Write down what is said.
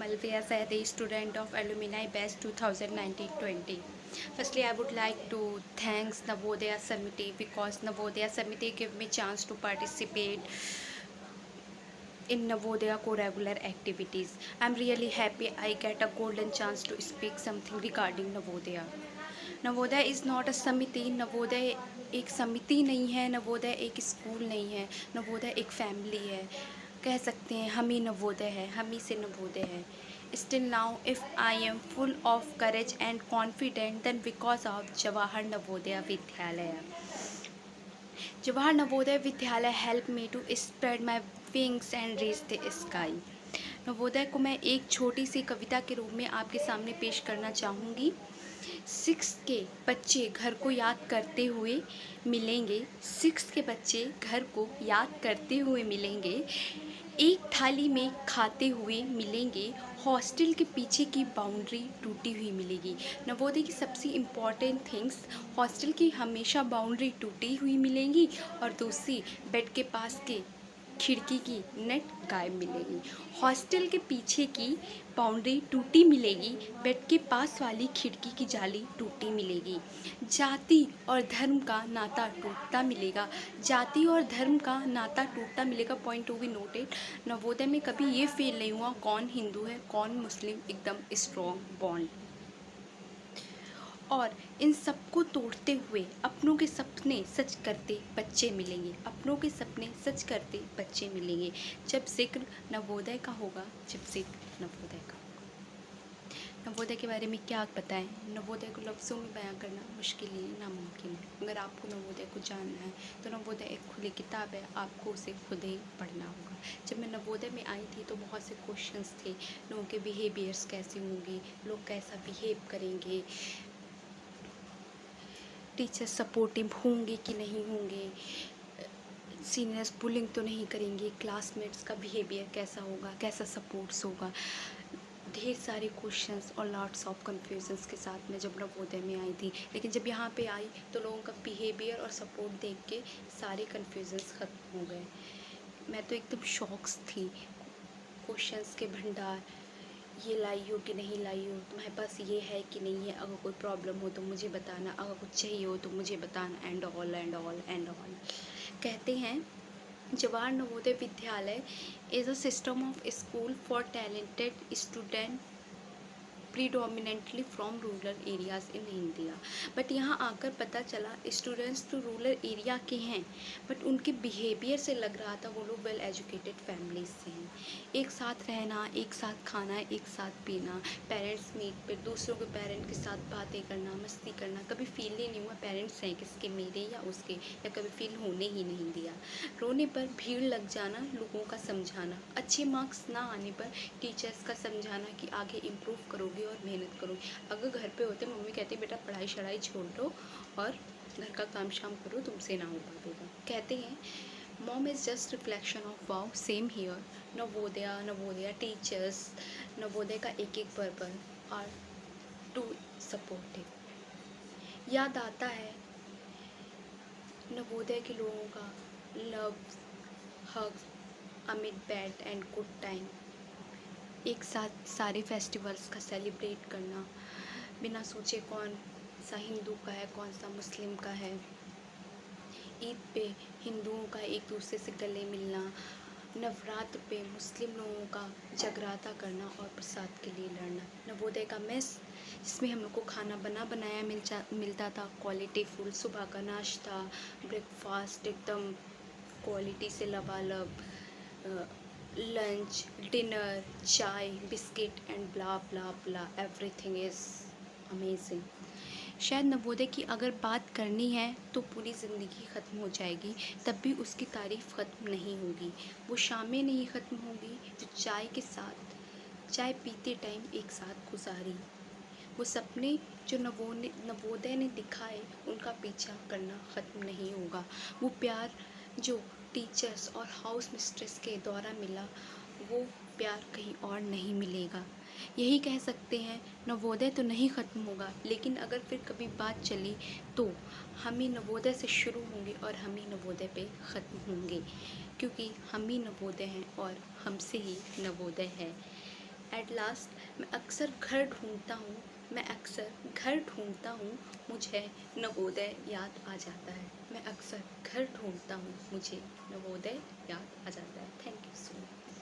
Malviya Saidi, student of Alumni Batch 2019-20. Firstly, I would like to thanks Navodaya Samiti because Navodaya Samiti gave me chance to participate in Navodaya co-regular activities. I'm really happy I get a golden chance to speak something regarding Navodaya. Navodaya is not a समिति, नवोदय एक समिति नहीं है, नवोदय एक school नहीं है, नवोदय एक family है। कह सकते हैं हम ही नवोदय है, हम ही से नवोदय है। Still now if I am full of courage and confident then because of Jawahar Navodaya Vidyalaya. Jawahar Navodaya Vidyalaya help me to spread my wings and reach the sky. Navodaya को मैं एक छोटी सी कविता के रूप में आपके सामने पेश करना चाहूँगी। 6 के बच्चे घर को याद करते हुए मिलेंगे, 6 के बच्चे घर को याद करते हुए मिलेंगे, एक थाली में खाते हुए मिलेंगे, हॉस्टल के पीछे की बाउंड्री टूटी हुई मिलेगी। नवोदय की सबसे इम्पॉर्टेंट थिंग्स, हॉस्टल की हमेशा बाउंड्री टूटी हुई मिलेंगी और दूसरी बेड के पास के खिड़की की नेट गायब मिलेगी। हॉस्टल के पीछे की बाउंड्री टूटी मिलेगी, बेड के पास वाली खिड़की की जाली टूटी मिलेगी। जाति और धर्म का नाता टूटता मिलेगा, जाति और धर्म का नाता टूटता मिलेगा। Point to be noted, Navodaya में कभी ये फील नहीं हुआ कौन हिंदू है कौन मुस्लिम, एकदम स्ट्रॉन्ग बॉन्ड। और इन सबको तोड़ते हुए अपनों के सपने सच करते बच्चे मिलेंगे, अपनों के सपने सच करते बच्चे मिलेंगे। जब जिक्र नवोदय का होगा, जब जिक्र नवोदय का होगा। नवोदय के बारे में क्या बताएं, नवोदय को लफ्ज़ों में बयां करना मुश्किल ही है, नामुमकिन है। अगर आपको नवोदय को जानना है तो नवोदय एक खुली किताब है, आपको उसे खुद ही पढ़ना होगा। जब मैं नवोदय में आई थी तो बहुत से क्वेश्चंस थे, लोगों के बिहेवियर्स कैसे होंगे, लोग कैसा बिहेव करेंगे, टीचर सपोर्टिव होंगे कि नहीं होंगे, सीनियर्स बुलिंग तो नहीं करेंगे, क्लासमेट्स का बिहेवियर कैसा होगा, कैसा सपोर्ट्स होगा। ढेर सारे क्वेश्चंस और लॉट्स ऑफ कन्फ्यूजन्स के साथ मैं जब नवोदय में आई थी, लेकिन जब यहाँ पे आई तो लोगों का बिहेवियर और सपोर्ट देख के सारे कन्फ्यूजन्स ख़त्म हो गए। मैं तो एकदम शॉक्स थी, क्वेश्चंस के भंडार, ये लाई हो कि नहीं लाई हो, तुम्हारे पास ये है कि नहीं है, अगर कोई प्रॉब्लम हो तो मुझे बताना, अगर कुछ चाहिए हो तो मुझे बताना, and all and all and all. कहते हैं जवाहर नवोदय विद्यालय is a system of school for talented student predominantly from rural areas in India. But यहाँ आकर पता चला स्टूडेंट्स तो रूरल एरिया के हैं, बट उनके बिहेवियर से लग रहा था वो लोग वेल एजुकेटेड फैमिलीज से हैं। एक साथ रहना, एक साथ खाना, एक साथ पीना, पेरेंट्स मीट पर दूसरों के पेरेंट के साथ बातें करना, मस्ती करना, कभी फील ही नहीं हुआ पेरेंट्स हैं किसके, मेरे या उसके, या कभी फील होने ही नहीं दिया। रोने पर भीड़ लग जाना, लोगों का समझाना, अच्छे मार्क्स ना आने पर टीचर्स का समझाना कि आगे इम्प्रूव करोगे और मेहनत करो। अगर घर पे होते मम्मी कहती बेटा पढ़ाई शढ़ाई छोड़ दो और घर का काम शाम करो, तुमसे ना हो पाएगा। कहते हैं mom is just reflection of wow same here. Navodaya teachers, Navodaya का एक एक पर्पल आर टू सपोर्टिव। याद आता है नवोदय के लोगों का love, hug amid bad and good time, एक साथ सारे फेस्टिवल्स का सेलिब्रेट करना, बिना सोचे कौन सा हिंदू का है कौन सा मुस्लिम का है। ईद पे हिंदुओं का एक दूसरे से गले मिलना, नवरात्र पे मुस्लिम लोगों का जगराता करना और प्रसाद के लिए लड़ना। नवोदय का मेस जिसमें हम लोग को खाना बनाया मिलता था, क्वालिटी फुल, सुबह का नाश्ता, ब्रेकफास्ट एकदम क्वालिटी से लबालब, लंच, डिनर, चाय, biscuit and blah blah blah, everything is amazing. शायद नवोदय की अगर बात करनी है तो पूरी ज़िंदगी ख़त्म हो जाएगी, तब भी उसकी तारीफ़ ख़त्म नहीं होगी। वो शामें नहीं ख़त्म होगी जो चाय के साथ, चाय पीते टाइम एक साथ गुजारी। वो सपने जो नवोदय ने दिखाए उनका पीछा करना ख़त्म नहीं होगा। वो प्यार जो टीचर्स और हाउस मिस्ट्रेस के द्वारा मिला, वो प्यार कहीं और नहीं मिलेगा। यही कह सकते हैं नवोदय तो नहीं ख़त्म होगा, लेकिन अगर फिर कभी बात चली तो हम ही नवोदय से शुरू होंगे और हम ही नवोदय पे ख़त्म होंगे, क्योंकि हम ही नवोदय हैं और हमसे ही नवोदय है। एट लास्ट मैं अक्सर घर ढूंढता हूँ, मुझे नवोदय याद आ जाता है। मैं अक्सर घर ढूंढता हूँ, मुझे नवोदय याद आ जाता है। Thank you so much.